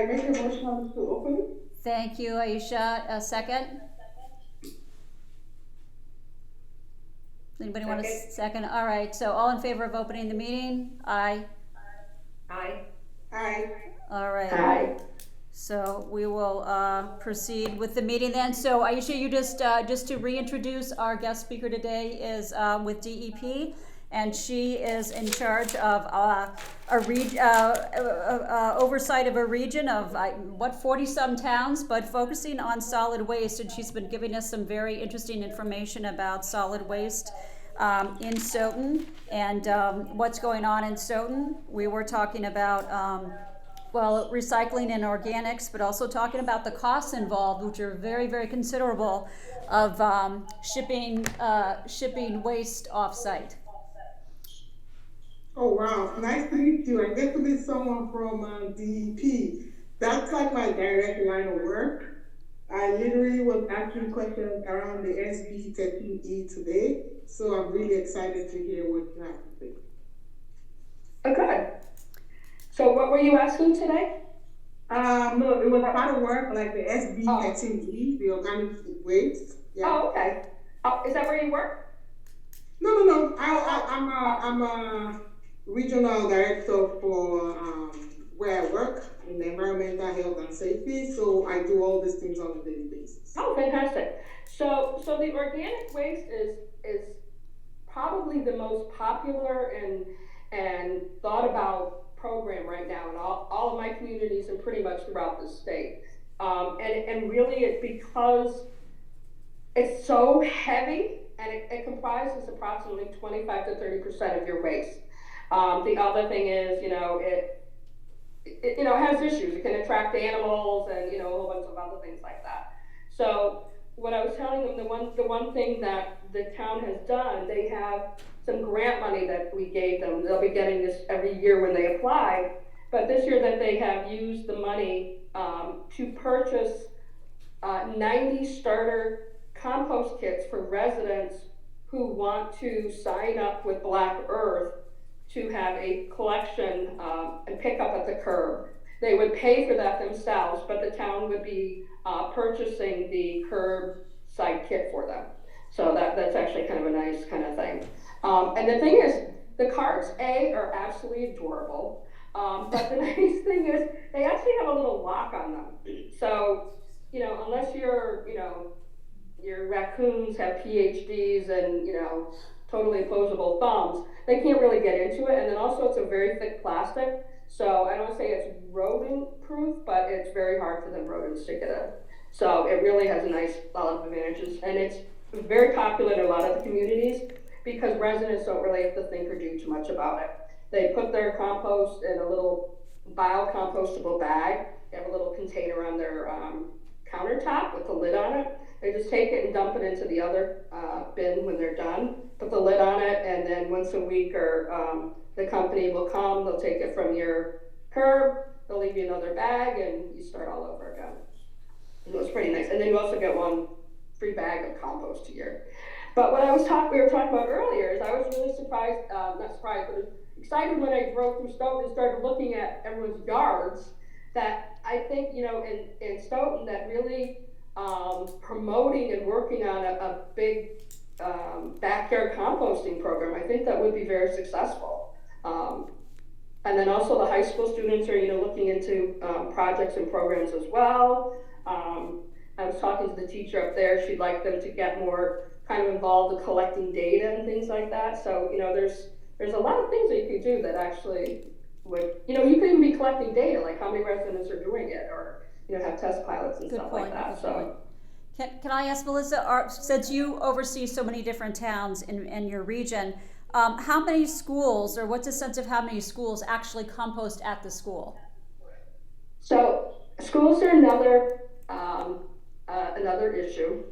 make a motion to open. Thank you, Aisha. A second? Anybody want a second? All right, so all in favor of opening the meeting? Aye. Aye. Aye. All right. Aye. So we will proceed with the meeting then. So Aisha, you just to reintroduce our guest speaker today is with DEP, and she is in charge of oversight of a region of 40-some towns, but focusing on solid waste. And she's been giving us some very interesting information about solid waste in Stoughton and what's going on in Stoughton. We were talking about recycling and organics, but also talking about the costs involved, which are very, very considerable, of shipping waste off-site. Oh wow, nice to meet you. I get to meet someone from DEP. That's like my direct line of work. I literally was asking questions around the SB 13E today, so I'm really excited to hear what you have to say. Oh, good. So what were you asking today? No, it was about the work like the SB 13E, the organic waste. Yeah. Oh, okay. Oh, is that where you work? No. I'm a regional director for where I work in environmental health and safety. So I do all these things on a daily basis. Oh, fantastic. So the organic waste is probably the most popular and thought about program right now in all of my communities and pretty much throughout the state. And really it's because it's so heavy and it comprises approximately 25 to 30% of your waste. The other thing is, it has issues. It can attract animals and, a whole bunch of other things like that. So what I was telling them, the one thing that the town has done, they have some grant money that we gave them. They'll be getting this every year when they apply. But this year that they have used the money to purchase 90 starter compost kits for residents who want to sign up with Black Earth to have a collection and pick up at the curb. They would pay for that themselves, but the town would be purchasing the curbside kit for them. So that's actually kind of a nice kind of thing. And the thing is, the carts, are absolutely adorable. But the nice thing is, they actually have a little lock on them. So, unless your raccoons have PhDs and, totally opposable thumbs, they can't really get into it. And then also it's a very thick plastic. So I don't say it's rodent proof, but it's very hard for the rodents to get in. So it really has a lot of advantages. And it's very popular in a lot of the communities because residents don't really have to think or do too much about it. They put their compost in a little biocompostable bag. They have a little container on their countertop with the lid on it. They just take it and dump it into the other bin when they're done, put the lid on it, and then once a week the company will come, they'll take it from your curb, they'll leave you another bag, and you start all over again. It was pretty nice. And then you also get one free bag of compost a year. But what we were talking about earlier is I was really surprised, not surprised, but excited when I drove through Stoughton and started looking at everyone's yards that I think, in Stoughton that really promoting and working on a big backyard composting program, I think that would be very successful. And then also the high school students are, looking into projects and programs as well. I was talking to the teacher up there. She'd like them to get more kind of involved in collecting data and things like that. So, there's a lot of things that you could do that actually would, you could even be collecting data, like how many residents are doing it, or, have test pilots and stuff like that. So. Can I ask, Melissa, since you oversee so many different towns in your region, how many schools, or what's a sense of how many schools actually compost at the school? So schools are another issue.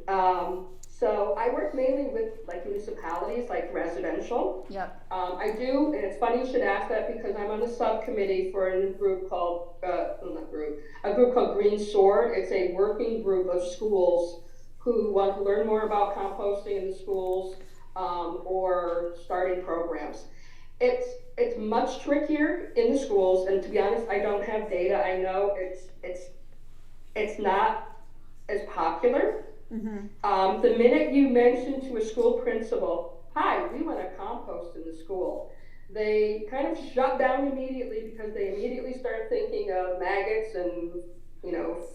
So I work mainly with municipalities, like residential. Yep. I do, and it's funny you should ask that because I'm on the subcommittee for a group called, a group called Green Sword. It's a working group of schools who want to learn more about composting in the schools or starting programs. It's much trickier in the schools, and to be honest, I don't have data. I know it's not as popular. The minute you mention to a school principal, "Hi, we want to compost in the school," they kind of shut down immediately because they immediately start thinking of maggots and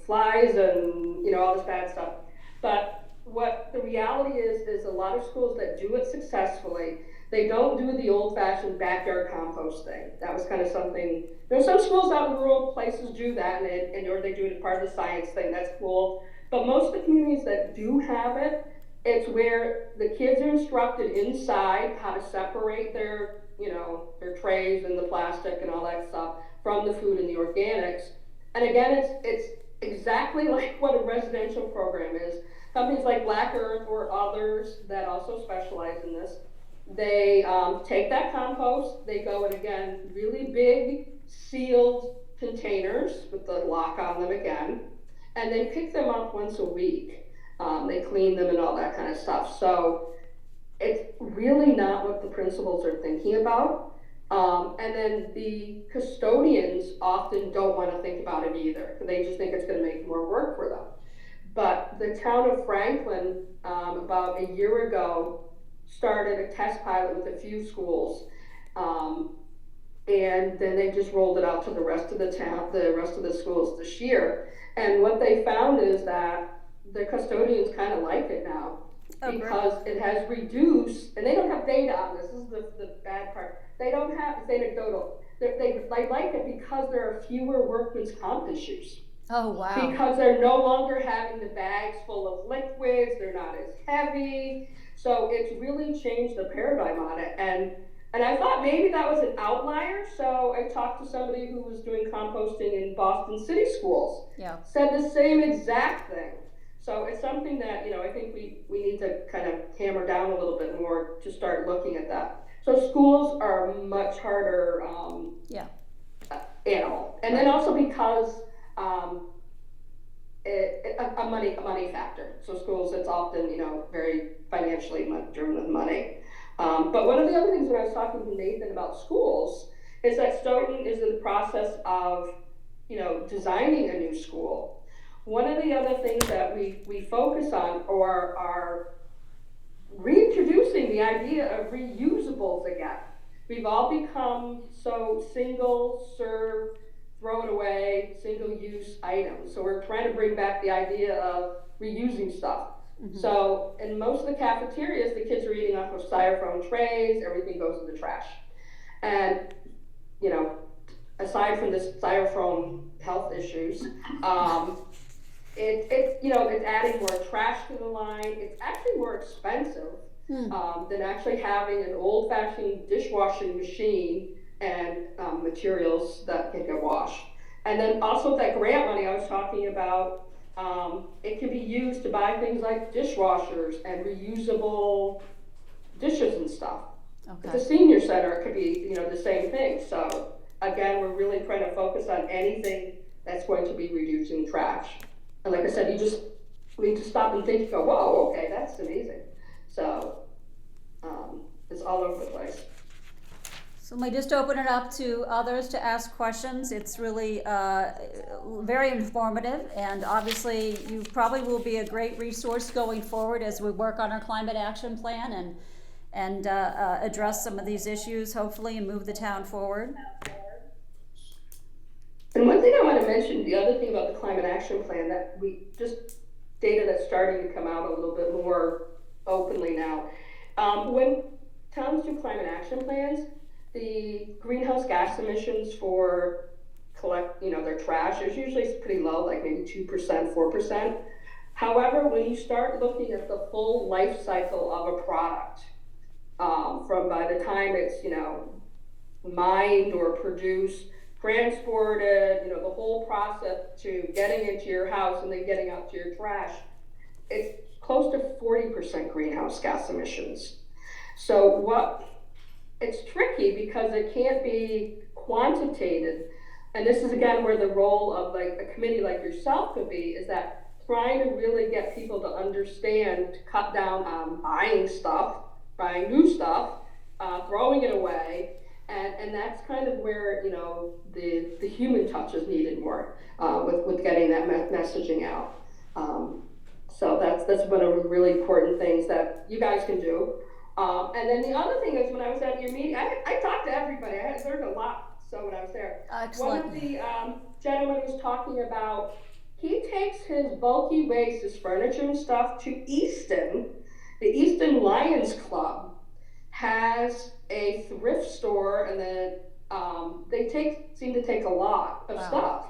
flies and all this bad stuff. But what the reality is a lot of schools that do it successfully, they don't do the old-fashioned backyard compost thing. That was kind of something. Some schools out in rural places do that, or they do it as part of the science thing. That's cool. But most of the communities that do have it, it's where the kids are instructed inside how to separate their trays and the plastic and all that stuff from the food and the organics. And again, it's exactly like what a residential program is. Companies like Black Earth or others that also specialize in this, they take that compost, they go in, again, really big sealed containers with the lock on them again, and they pick them up once a week. They clean them and all that kind of stuff. So it's really not what the principals are thinking about. And then the custodians often don't want to think about it either. They just think it's going to make more work for them. But the town of Franklin, about a year ago, started a test pilot with a few schools. And then they just rolled it out to the rest of the town, the rest of the schools this year. And what they found is that the custodians kind of like it now. Because it has reduced, and they don't have data on this. This is the bad part. They don't have, it's anecdotal. They like it because there are fewer workman's comp issues. Oh, wow. Because they're no longer having the bags full of liquids, they're not as heavy. So it's really changed the paradigm on it. And I thought maybe that was an outlier. So I talked to somebody who was doing composting in Boston City schools. Yeah. Said the same exact thing. So it's something that, I think we need to kind of hammer down a little bit more to start looking at that. So schools are much harder animal. And then also because a money factor. So schools, it's often, very financially driven with money. But one of the other things when I was talking to Nathan about schools is that Stoughton is in the process of, designing a new school. One of the other things that we focus on or are reintroducing the idea of reusables again. We've all become so single serve, throw it away, single use items. So we're trying to bring back the idea of reusing stuff. Mm-hmm. So in most of the cafeterias, the kids are eating off of styrofoam trays, everything goes in the trash. And, aside from the styrofoam health issues, it's adding more trash to the line. It's actually more expensive than actually having an old-fashioned dishwashing machine and materials that can get washed. And then also that grant money I was talking about, it can be used to buy things like dishwashers and reusable dishes and stuff. Okay. At the senior center, it could be the same thing. So again, we're really trying to focus on anything that's going to be reducing trash. And like I said, we need to stop and think and go, whoa, okay, that's amazing. So it's all over the place. So let me just open it up to others to ask questions. It's really very informative, and obviously you probably will be a great resource going forward as we work on our climate action plan and address some of these issues, hopefully, and move the town forward. And one thing I want to mention, the other thing about the climate action plan, that data that's starting to come out a little bit more openly now. When towns do climate action plans, the greenhouse gas emissions for their trash is usually pretty low, like maybe 2%, 4%. However, when you start looking at the full life cycle of a product, from by the time it's, mined or produced, transported, the whole process to getting into your house and then getting out to your trash, it's close to 40% greenhouse gas emissions. So it's tricky because it can't be quantitated. And this is again where the role of like a committee like yourself could be, is that trying to really get people to understand, to cut down on buying new stuff, throwing it away, And that's kind of where, the human touch is needed more, with getting that messaging out. So that's one of the really important things that you guys can do. And then the other thing is, when I was at your meeting, I talked to everybody. I had learned a lot. So when I was there, Excellent. one of the gentlemen was talking about, he takes his bulky waste, his furniture and stuff, to Easton. The Easton Lions Club has a thrift store, and then they seem to take a lot of stuff.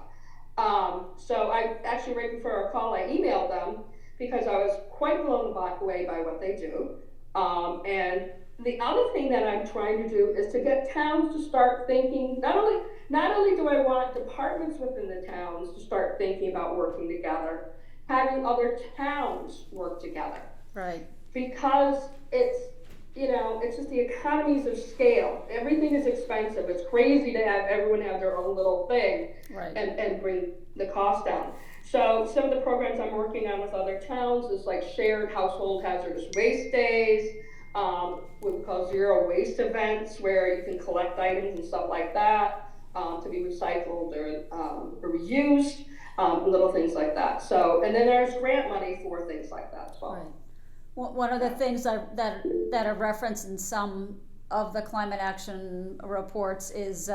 So I actually, right before our call, I emailed them because I was quite blown away by what they do. And the other thing that I'm trying to do is to get towns to start thinking, not only do I want departments within the towns to start thinking about working together, having other towns work together. Right. Because it's just the economies of scale. Everything is expensive. It's crazy to have everyone have their own little thing, Right. and bring the cost down. So some of the programs I'm working on with other towns is like shared household hazardous waste days, what we call zero waste events, where you can collect items and stuff like that, to be recycled or reused, little things like that. So, and then there's grant money for things like that as well. Right. One of the things that are referenced in some of the climate action reports is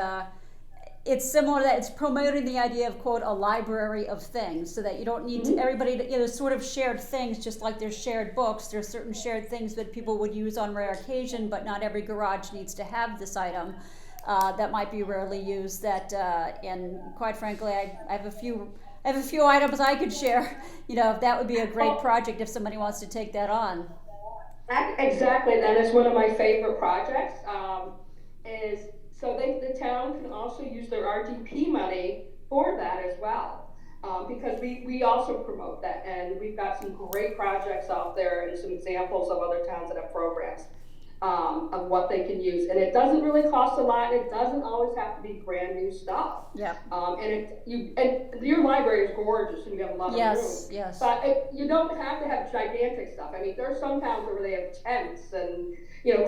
it's similar, that it's promoting the idea of, quote, a library of things, so that you don't need to, everybody to, there's sort of shared things, just like there's shared books. There's certain shared things that people would use on rare occasion, but not every garage needs to have this item that might be rarely used. And quite frankly, I have a few items I could share. That would be a great project if somebody wants to take that on. Exactly, that is one of my favorite projects. So the town can also use their RDP money for that as well, because we also promote that, and we've got some great projects out there and some examples of other towns that have programs of what they can use, and it doesn't really cost a lot. It doesn't always have to be brand new stuff. Yeah. And your library is gorgeous, and you have a lot of room. Yes. But you don't have to have gigantic stuff. I mean, there are some towns where they have tents and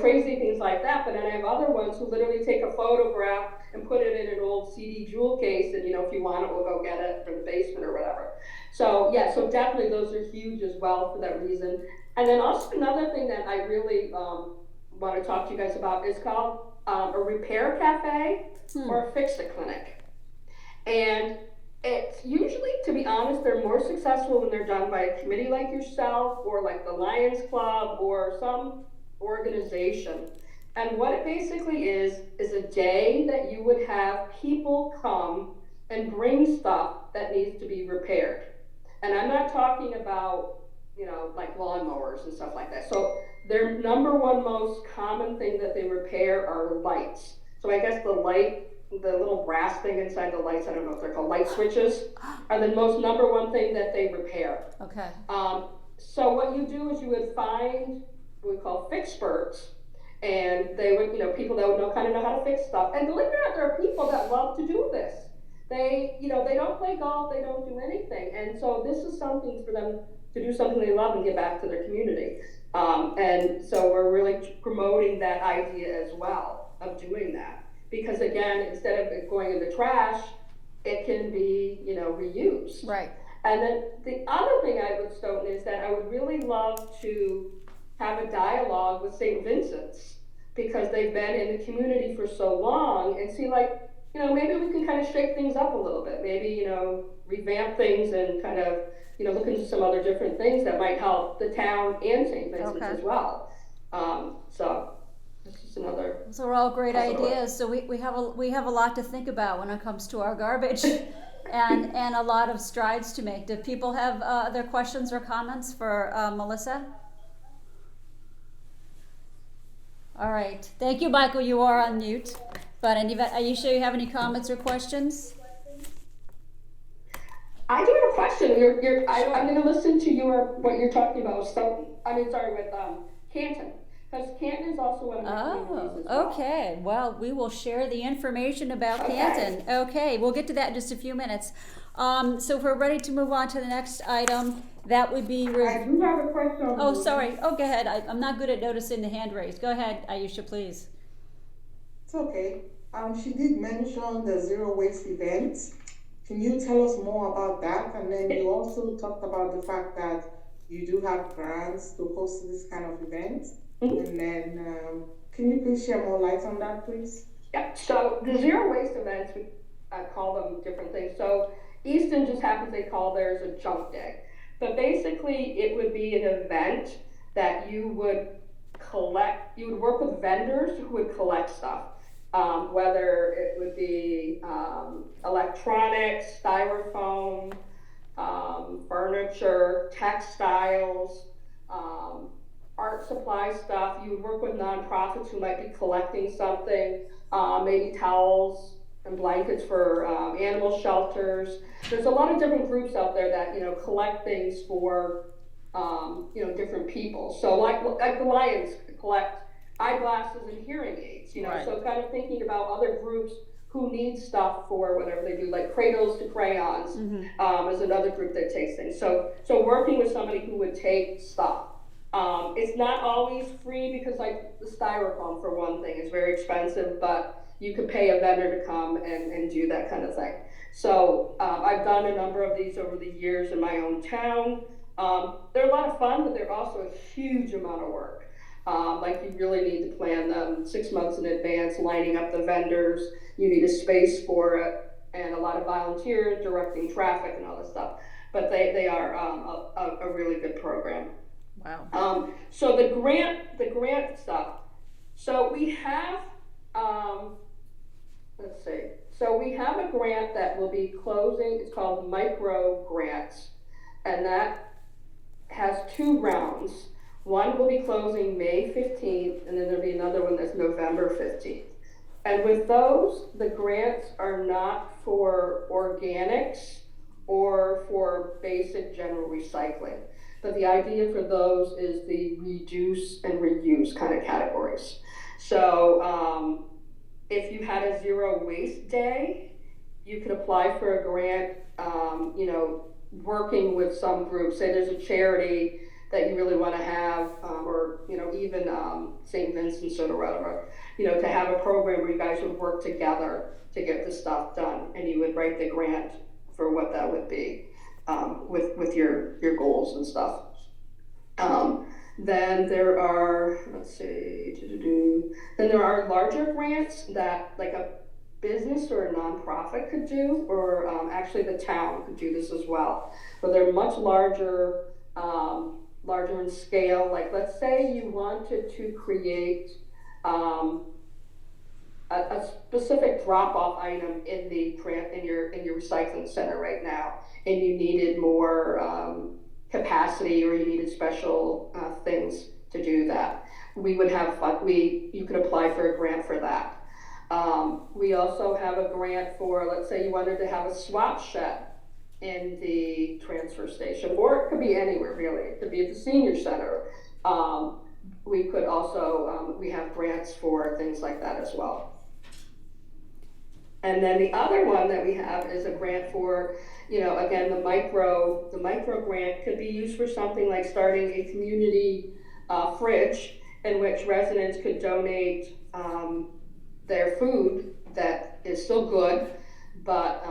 crazy things like that. But then I have other ones who literally take a photograph and put it in an old CD jewel case, and if you want it, we'll go get it from the basement or whatever. So yeah, so definitely those are huge as well for that reason. And then also another thing that I really want to talk to you guys about is called a repair cafe or a fix-it clinic. And it's usually, to be honest, they're more successful when they're done by a committee like yourself, or like the Lions Club, or some organization. And what it basically is a day that you would have people come and bring stuff that needs to be repaired. And I'm not talking about like lawnmowers and stuff like that. So their number one most common thing that they repair are lights. So I guess the little brass thing inside the lights, I don't know if they're called light switches, are the most number one thing that they repair. Okay. So what you do is you would find what we call fixperts, and they would, people that would know how to fix stuff. And believe it or not, there are people that love to do this. They don't play golf, they don't do anything. And so this is something for them to do, something they love and give back to their community. And so we're really promoting that idea as well of doing that. Because again, instead of it going in the trash, it can be, reused. Right. And then the other thing I would stone is that I would really love to have a dialogue with St. Vincent's, because they've been in the community for so long, and see, maybe we can kind of shake things up a little bit. Maybe, revamp things and kind of, look into some other different things that might help the town and St. Vincent's as well. So that's just another. Those are all great ideas. So we have a lot to think about when it comes to our garbage, and a lot of strides to make. Do people have other questions or comments for Melissa? All right. Thank you, Michael. You are on mute. But are you sure you have any comments or questions? I do have a question. I'm going to listen to what you're talking about. With Canton, because Canton is also one of my communities as well. Okay. Well, we will share the information about Canton. Okay, we'll get to that in just a few minutes. So if we're ready to move on to the next item, that would be. I do have a question. Oh, sorry. Oh, go ahead. I'm not good at noticing the hand raised. Go ahead, Ayesha, please. It's okay. She did mention the zero waste event. Can you tell us more about that? And then you also talked about the fact that you do have grants to host this kind of event. Mhm. And then, can you please share more light on that, please? Yeah, so the zero waste events, we call them different things. So Easton just happens they call theirs a junk day. But basically, it would be an event that you would work with vendors who would collect stuff. Whether it would be electronics, styrofoam, furniture, textiles, um, art supply stuff. You would work with nonprofits who might be collecting something, maybe towels and blankets for animal shelters. There's a lot of different groups out there that collect things for different people. So like the Lions collect eyeglasses and hearing aids. Right. So kind of thinking about other groups who need stuff for whatever they do, like cradles to crayons, is another group that takes things. So working with somebody who would take stuff. It's not always free because like the styrofoam for one thing is very expensive, but you could pay a vendor to come and do that kind of thing. So I've done a number of these over the years in my own town. They're a lot of fun, but they're also a huge amount of work. Like you really need to plan them 6 months in advance, lining up the vendors. You need a space for it, and a lot of volunteers directing traffic and all this stuff. But they are a really good program. Wow. So the grant stuff. So we have, let's see. So we have a grant that will be closing. It's called Micro Grants, and that has 2 rounds. One will be closing May 15th, and then there'll be another one that's November 15th. And with those, the grants are not for organics or for basic general recycling. But the idea for those is the reduce and reuse kind of categories. So if you had a zero waste day, you could apply for a grant, working with some group. Say there's a charity that you really want to have, or even St. Vincent's or whatever, to have a program where you guys would work together to get the stuff done, and you would write the grant for what that would be, with your goals and stuff. Then there are, then there are larger grants that like a business or a nonprofit could do, or actually the town could do this as well. But they're much larger, larger in scale. Like let's say you wanted to create a specific drop-off item in your recycling center right now, and you needed more capacity, or you needed special things to do that. We would have you could apply for a grant for that. We also have a grant for, let's say you wanted to have a swap shed in the transfer station, or it could be anywhere really. It could be at the senior center. We could also, we have grants for things like that as well. And then the other one that we have is a grant for, again, the micro grant could be used for something like starting a community fridge in which residents could donate their food that is still good, but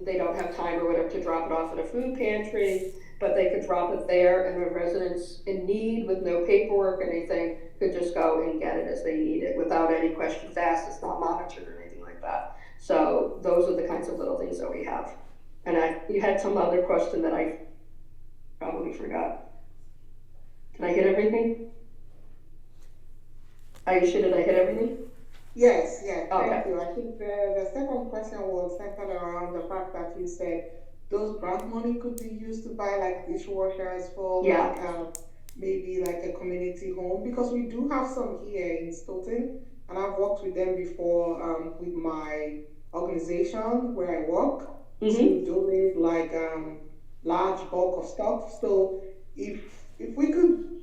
they don't have time or whatever to drop it off at a food pantry, but they could drop it there, and the residents in need with no paperwork or anything could just go and get it as they need it without any questions asked. It's not monitored or anything like that. So those are the kinds of little things that we have. And you had some other question that I probably forgot. Did I hit everything? Are you sure did I hit everything? Yes, Okay. thank you. I think the second question was centered around the fact that you said those grant money could be used to buy like dishwashers for maybe like a community home, because we do have some here in Stoughton, and I've worked with them before with my organization where I work to donate like large bulk of stuff. So if we could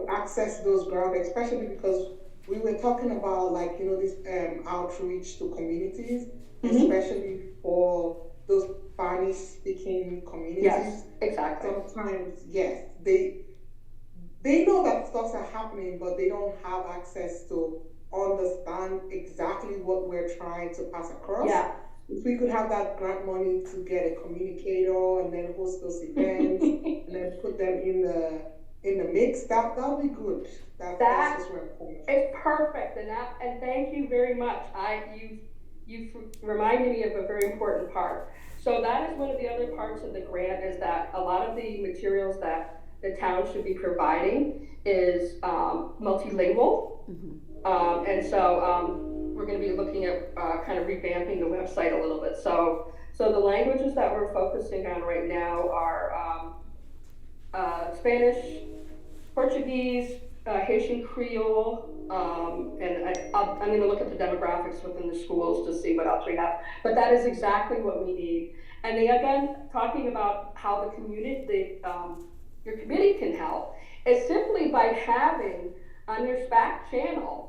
access those grants, especially because we were talking about like this outreach to communities, especially for those Spanish speaking communities. Yes, exactly. Sometimes, yes, they know that stuffs are happening, but they don't have access to understand exactly what we're trying to pass across. Yeah. If we could have that grant money to get a communicator and then host those events and then put them in the mix, that would be good. That's just where I'm coming from. It's perfect, and thank you very much. You reminded me of a very important part. So that is one of the other parts of the grant, is that a lot of the materials that the town should be providing is multilingual. And so we're going to be looking at kind of revamping the website a little bit. So the languages that we're focusing on right now are Spanish, Portuguese, Haitian Creole, and I'm going to look at the demographics within the schools to see what else we have. But that is exactly what we need. And they, again, talking about how the community, your committee can help, is simply by having on your SPAC channel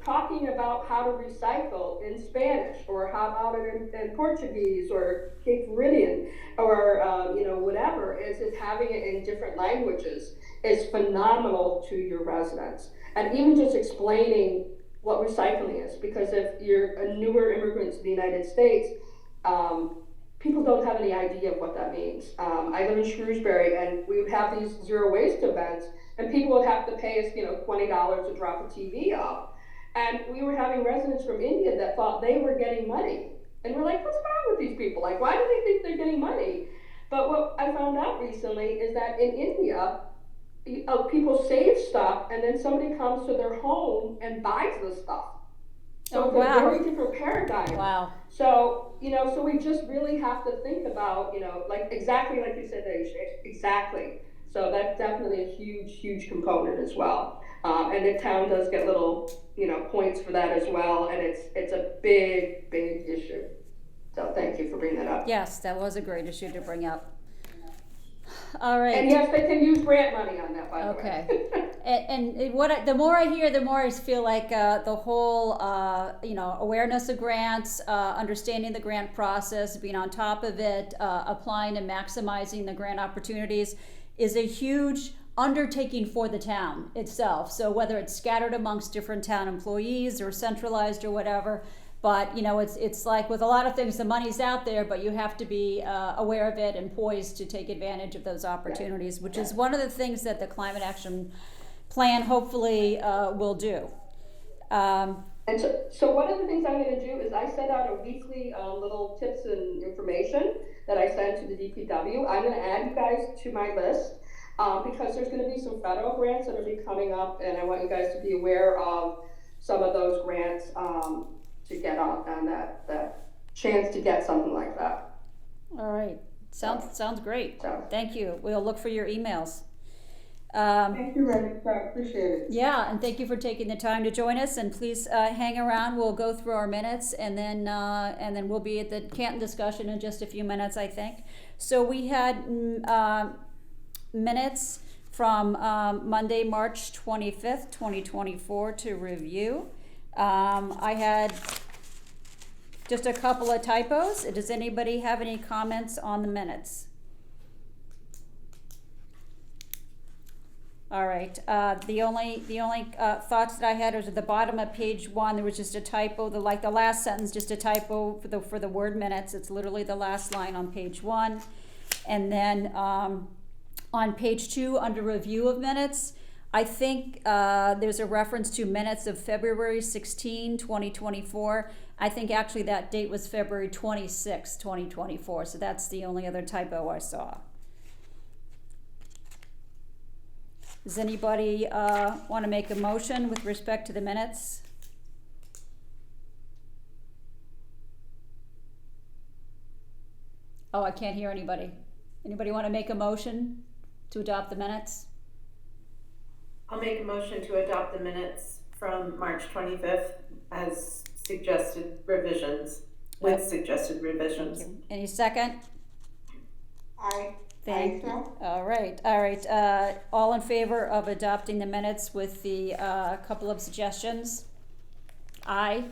talking about how to recycle in Spanish, or how about it in Portuguese or Cape Verdean, or whatever. Is having it in different languages is phenomenal to your residents, and even just explaining what recycling is, because if you're a newer immigrant to the United States, people don't have any idea of what that means. I live in Shrewsbury, and we would have these zero waste events, and people would have to pay us, $20 to drop a TV off. And we were having residents from India that thought they were getting money. And we're like, what's wrong with these people? Like, why do they think they're getting money? But what I found out recently is that in India, people save stuff, and then somebody comes to their home and buys the stuff. So it's a very different paradigm. Wow. So, so we just really have to think about, like exactly like you said, exactly. So that's definitely a huge, huge component as well. And the town does get little, points for that as well. And it's a big, big issue. So thank you for bringing that up. Yes, that was a great issue to bring up. All right. And yes, they can use grant money on that, by the way. Okay. and the more I hear, the more I feel like the whole, awareness of grants, understanding the grant process, being on top of it, applying and maximizing the grant opportunities is a huge undertaking for the town itself. So whether it's scattered amongst different town employees or centralized or whatever, but it's like with a lot of things, the money's out there, but you have to be aware of it and poised to take advantage of those opportunities, which is one of the things that the Climate Action Plan hopefully will do. And so one of the things I'm going to do is I send out a weekly little tips and information that I send to the DPW. I'm going to add you guys to my list because there's going to be some federal grants that will be coming up, and I want you guys to be aware of some of those grants to get on that chance to get something like that. All right. Sounds great. So. Thank you. We'll look for your emails. Thank you, Rennie. I appreciate it. Yeah, and thank you for taking the time to join us. And please hang around. We'll go through our minutes, and then we'll be at the Canton discussion in just a few minutes, I think. So we had minutes from Monday, March 25th, 2024 to review. I had just a couple of typos. Does anybody have any comments on the minutes? All right. The only thoughts that I had was at the bottom of page 1. There was just a typo. The last sentence, just a typo for the word minutes. It's literally the last line on page 1, and then on page 2 under review of minutes, I think there's a reference to minutes of February 16, 2024. I think actually that date was February 26, 2024. So that's the only other typo I saw. Does anybody want to make a motion with respect to the minutes? Oh, I can't hear anybody. Anybody want to make a motion to adopt the minutes? I'll make a motion to adopt the minutes from March 25th as suggested revisions, with suggested revisions. Any second? Thank you. All right. All in favor of adopting the minutes with the couple of suggestions? Aye.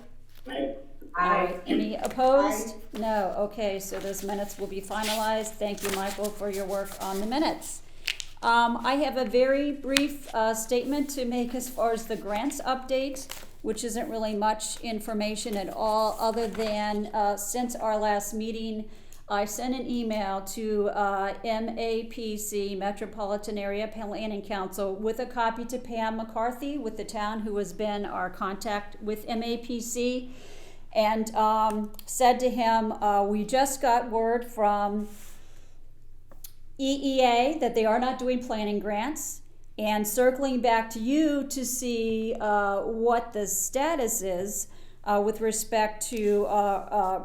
Aye. Any opposed? No. Okay, so those minutes will be finalized. Thank you, Michael, for your work on the minutes. I have a very brief statement to make as far as the grants update, which isn't really much information at all, other than since our last meeting, I sent an email to MAPC, Metropolitan Area Planning Council, with a copy to Pam McCarthy with the town, who has been our contact with MAPC, and said to him, we just got word from EEA that they are not doing planning grants, and circling back to you to see what the status is with respect to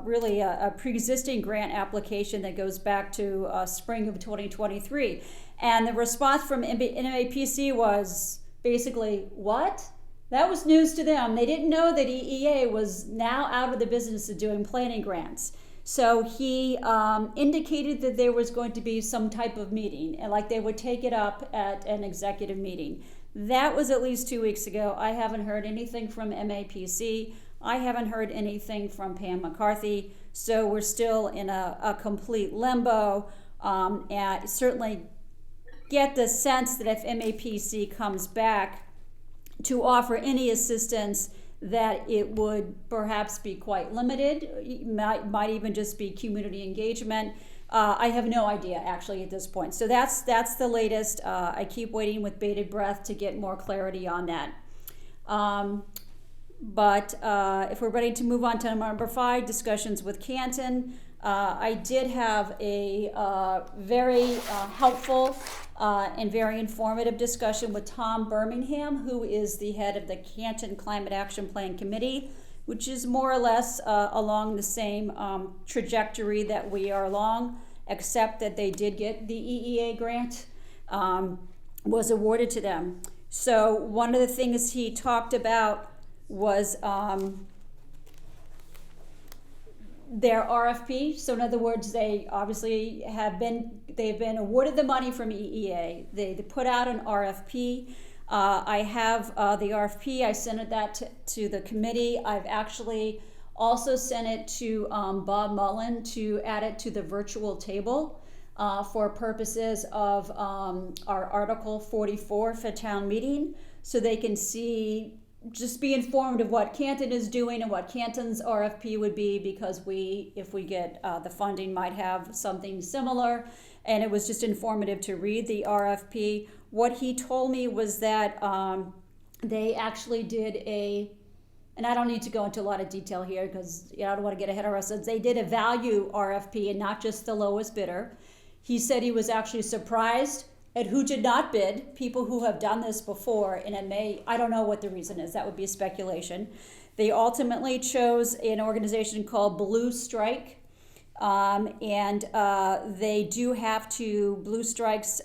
really a pre-existing grant application that goes back to spring of 2023. And the response from NMAPC was basically, what? That was news to them. They didn't know that EEA was now out of the business of doing planning grants. So he indicated that there was going to be some type of meeting, and like they would take it up at an executive meeting. That was at least 2 weeks ago. I haven't heard anything from MAPC. I haven't heard anything from Pam McCarthy. So we're still in a complete limbo. And certainly get the sense that if MAPC comes back to offer any assistance, that it would perhaps be quite limited. It might even just be community engagement. I have no idea actually at this point. So that's the latest. I keep waiting with bated breath to get more clarity on that. But if we're ready to move on to number 5, discussions with Canton. I did have a very helpful and very informative discussion with Tom Birmingham, who is the head of the Canton Climate Action Plan Committee, which is more or less along the same trajectory that we are along, except that they did get the EEA grant, was awarded to them. So one of the things he talked about was their RFP. So in other words, they obviously they've been awarded the money from EEA. They put out an RFP. I have the RFP. I sent that to the committee. I've actually also sent it to Bob Mullen to add it to the virtual table for purposes of our Article 44 for town meeting, so they can just be informed of what Canton is doing and what Canton's RFP would be, because if we get the funding, might have something similar. And it was just informative to read the RFP. What he told me was that they actually did and I don't need to go into a lot of detail here because I don't want to get ahead of ourselves. They did a value RFP and not just the lowest bidder. He said he was actually surprised at who did not bid, people who have done this before, and I don't know what the reason is, that would be a speculation. They ultimately chose an organization called Blue Strike, and they do have to, Blue Strike's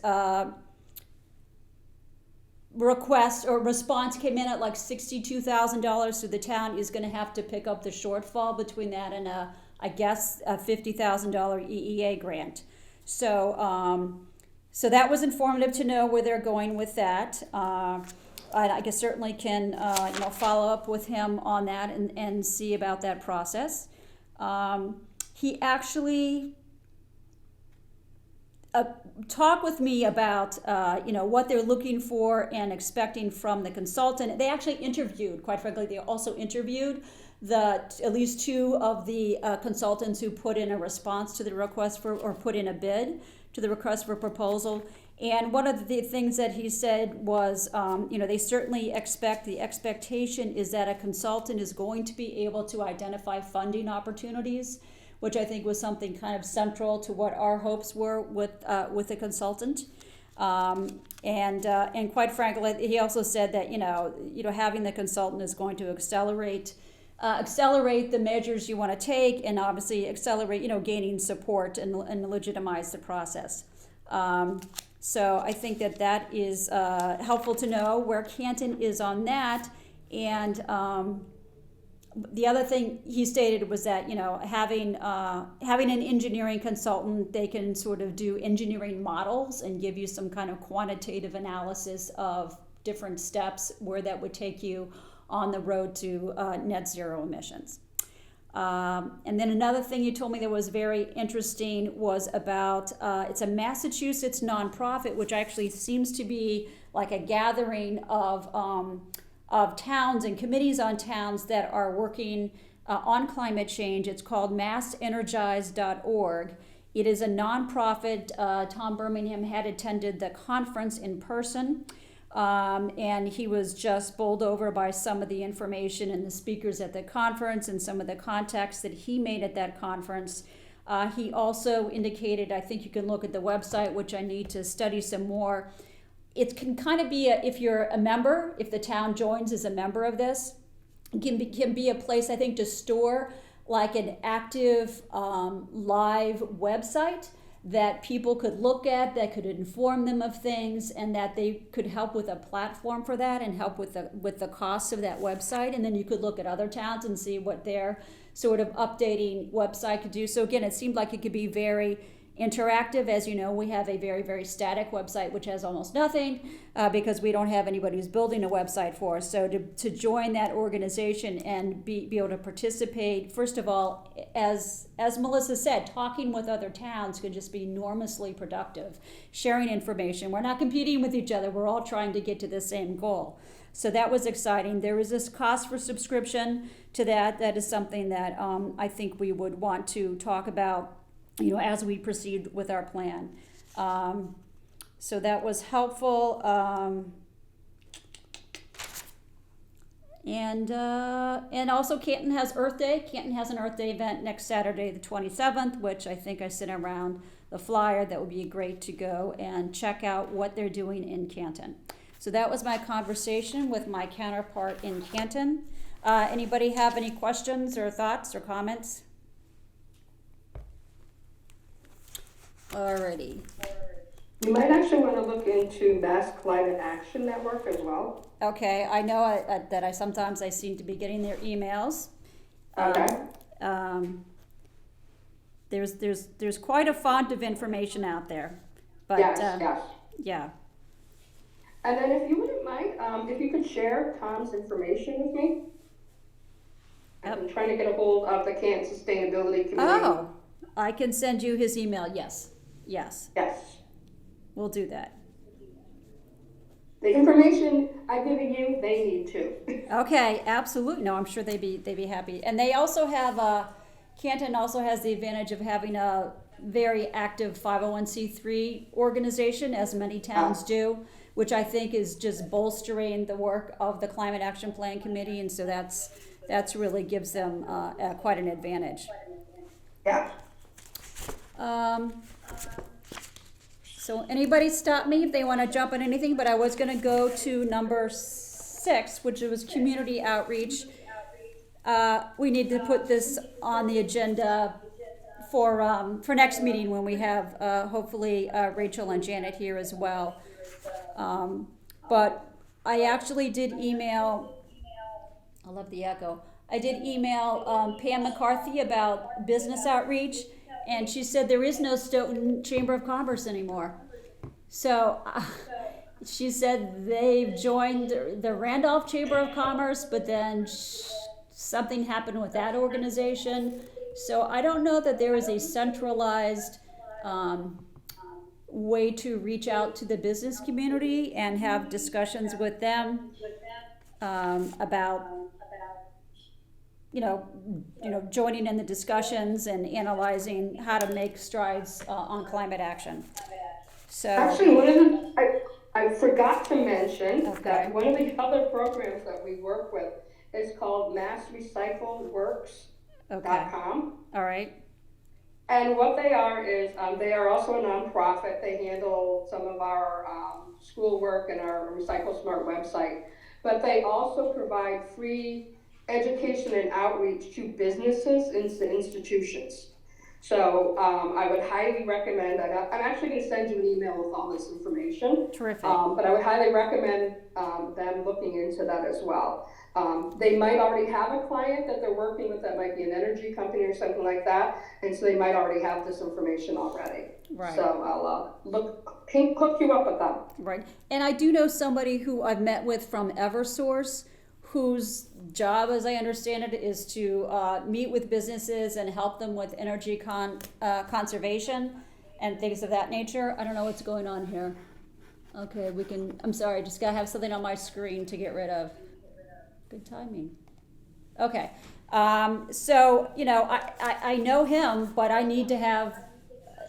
request or response came in at like $62,000, so the town is going to have to pick up the shortfall between that and a $50,000 EEA grant. So that was informative to know where they're going with that. I guess certainly can follow up with him on that and see about that process. He actually talked with me about what they're looking for and expecting from the consultant. They actually interviewed, quite frankly, they also interviewed at least 2 of the consultants who put in a response to the request or put in a bid to the request for proposal. And one of the things that he said was, they certainly the expectation is that a consultant is going to be able to identify funding opportunities, which I think was something kind of central to what our hopes were with the consultant. And quite frankly, he also said that, having the consultant is going to accelerate the measures you want to take, and obviously accelerate, gaining support and legitimize the process. So I think that is helpful to know where Canton is on that. And the other thing he stated was that, having an engineering consultant, they can sort of do engineering models and give you some kind of quantitative analysis of different steps where that would take you on the road to net zero emissions. And then another thing you told me that was very interesting was about, it's a Massachusetts nonprofit, which actually seems to be like a gathering of towns and committees on towns that are working on climate change. It's called massenergize.org. It is a nonprofit. Tom Birmingham had attended the conference in person. And he was just bowled over by some of the information and the speakers at the conference and some of the contacts that he made at that conference. He also indicated, I think you can look at the website, which I need to study some more. It can kind of be, if you're a member, if the town joins as a member of this, it can be a place, I think, to store like an active live website that people could look at, that could inform them of things, and that they could help with a platform for that and help with the costs of that website. And then you could look at other towns and see what their sort of updating website could do. So again, it seemed like it could be very interactive. As you know, we have a very, very static website which has almost nothing because we don't have anybody who's building a website for us. So to join that organization and be able to participate, first of all, as Melissa said, talking with other towns could just be enormously productive. Sharing information. We're not competing with each other. We're all trying to get to the same goal. So that was exciting. There is this cost for subscription to that. That is something that I think we would want to talk about, you know, as we proceed with our plan. So that was helpful. And also Canton has Earth Day. Canton has an Earth Day event next Saturday, the 27th, which I think I sent around the flyer. That would be great to go and check out what they're doing in Canton. So that was my conversation with my counterpart in Canton. Anybody have any questions or thoughts or comments? Alrighty. You might actually want to look into Mass Climate Action Network as well. Okay, I know that I sometimes seem to be getting their emails. Okay. There's quite a font of information out there, but Yes. yeah. And then if you wouldn't mind, if you could share Tom's information with me. Yep. I'm trying to get a hold of the Canton Sustainability Committee. Oh, I can send you his email. Yes. Yes. We'll do that. The information I'm giving you, they need to. Okay, absolutely. No, I'm sure they'd be happy. And they also have Canton also has the advantage of having a very active 501c3 organization, as many towns do, which I think is just bolstering the work of the Climate Action Plan Committee, and so that's really gives them quite an advantage. Yeah. So anybody stop me if they want to jump on anything, but I was going to go to number 6, which was community outreach. We need to put this on the agenda for next meeting when we have hopefully Rachel and Janet here as well. But I actually did email, I love the echo, I did email Pam McCarthy about business outreach, and she said there is no Stoughton Chamber of Commerce anymore. So she said they've joined the Randolph Chamber of Commerce, but then something happened with that organization. So I don't know that there is a centralized way to reach out to the business community and have discussions with them about joining in the discussions and analyzing how to make strides on climate action. So Actually, I forgot to mention Okay. that one of the other programs that we work with is called MassRecycleWorks.com. okay, all right, And what they are is they are also a nonprofit. They handle some of our schoolwork and our Recycle Smart website. But they also provide free education and outreach to businesses and to institutions. So I would highly recommend, I'm actually going to send you an email with all this information. terrific. But I would highly recommend them looking into that as well. They might already have a client that they're working with that might be an energy company or something like that, and so they might already have this information already. Right. So I'll hook you up with them. Right. And I do know somebody who I've met with from Eversource whose job, as I understand it, is to meet with businesses and help them with energy conservation and things of that nature. I don't know what's going on here. Okay, I'm sorry, just gotta have something on my screen to get rid of. Good timing. Okay, so, I know him, but I need to have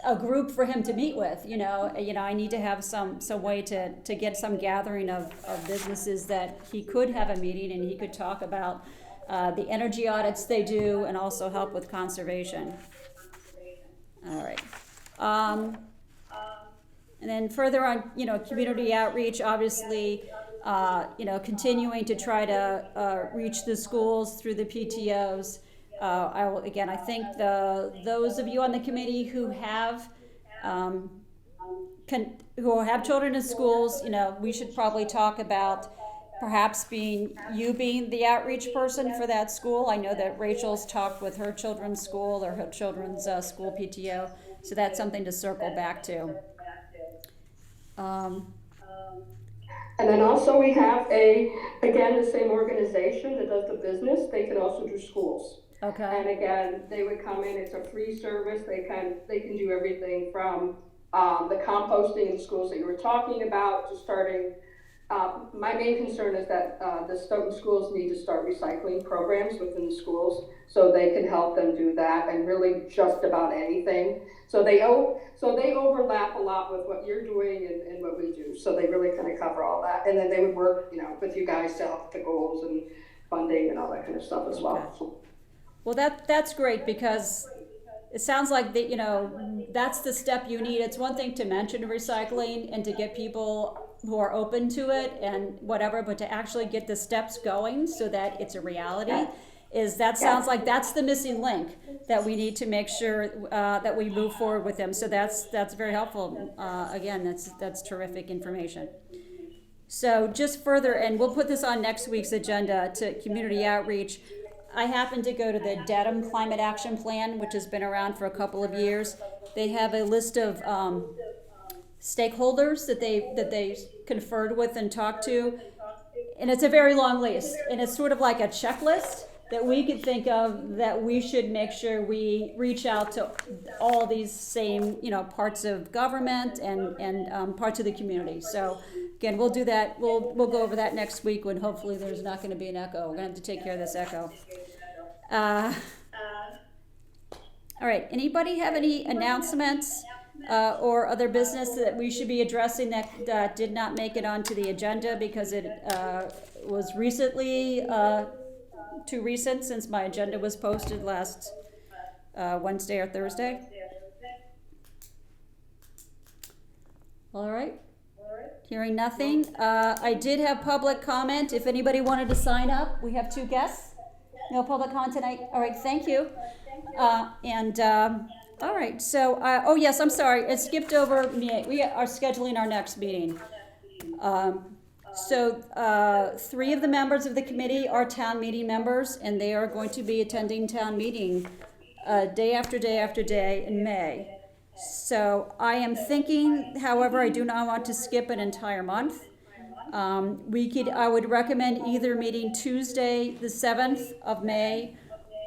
a group for him to meet with, I need to have some way to get some gathering of businesses that he could have a meeting and he could talk about the energy audits they do and also help with conservation. All right. And then further on, community outreach, obviously, continuing to try to reach the schools through the PTOs. I think those of you on the committee who have children in schools, we should probably talk about perhaps being the outreach person for that school. I know that Rachel's talked with her children's school or her children's school PTO, so that's something to circle back to. And then also we have the same organization that does the business, they can also do schools. Okay. And again, they would come in, it's a free service, they can do everything from the composting in schools that you were talking about to starting. My main concern is that the Stoughton schools need to start recycling programs within the schools so they can help them do that and really just about anything. So they overlap a lot with what you're doing and what we do. So they really kind of cover all that. And then they would work, with you guys to help the goals and funding and all that kind of stuff as well. Okay. Well, that's great because it sounds like that, that's the step you need. It's one thing to mention recycling and to get people who are open to it and whatever, but to actually get the steps going so that it's a reality sounds like that's the missing link that we need to make sure that we move forward with them. So that's very helpful. Again, that's terrific information. So just further, and we'll put this on next week's agenda to community outreach. I happened to go to the Dedham Climate Action Plan, which has been around for a couple of years. They have a list of stakeholders that they conferred with and talked to, and it's a very long list, and it's sort of like a checklist that we could think of that we should make sure we reach out to all these same parts of government and parts of the community. So again, we'll do that. We'll go over that next week when hopefully there's not going to be an echo. We're going to have to take care of this echo. All right. Anybody have any announcements or other business that we should be addressing that did not make it onto the agenda because it was recently too recent since my agenda was posted last Wednesday or Thursday? All right. Hearing nothing. I did have public comment. If anybody wanted to sign up, we have 2 guests. No public comment tonight. All right, thank you. All right, so, oh yes, I'm sorry, it skipped over me. We are scheduling our next meeting. So 3 of the members of the committee are town meeting members, and they are going to be attending town meeting day after day after day in May. So I am thinking, however, I do not want to skip an entire month. I would recommend either meeting Tuesday, the 7th of May,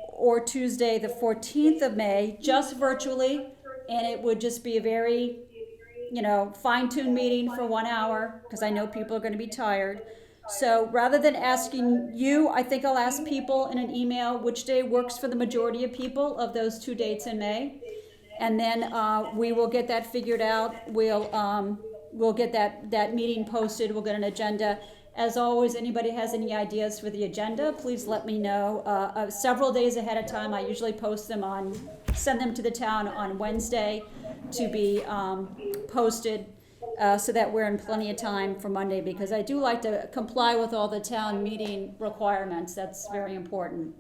or Tuesday, the 14th of May, just virtually, and it would just be a very, fine-tuned meeting for 1 hour, because I know people are going to be tired. So rather than asking you, I think I'll ask people in an email which day works for the majority of people of those 2 dates in May. And then we will get that figured out. We'll get that meeting posted. We'll get an agenda. As always, anybody has any ideas for the agenda, please let me know. Several days ahead of time, I usually send them to the town on Wednesday to be posted so that we're in plenty of time for Monday, because I do like to comply with all the town meeting requirements. That's very important.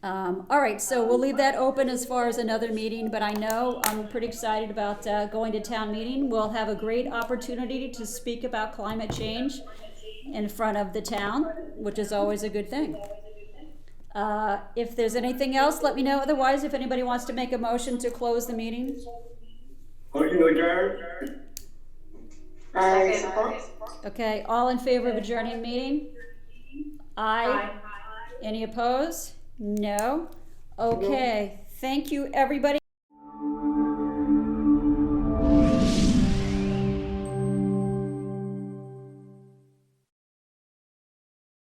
All right, so we'll leave that open as far as another meeting, but I know I'm pretty excited about going to town meeting. We'll have a great opportunity to speak about climate change in front of the town, which is always a good thing. If there's anything else, let me know. Otherwise, if anybody wants to make a motion to close the meeting. Motion to adjourn. I support. Okay, all in favor of adjourning the meeting? Aye. Any opposed? No. Okay, thank you, everybody.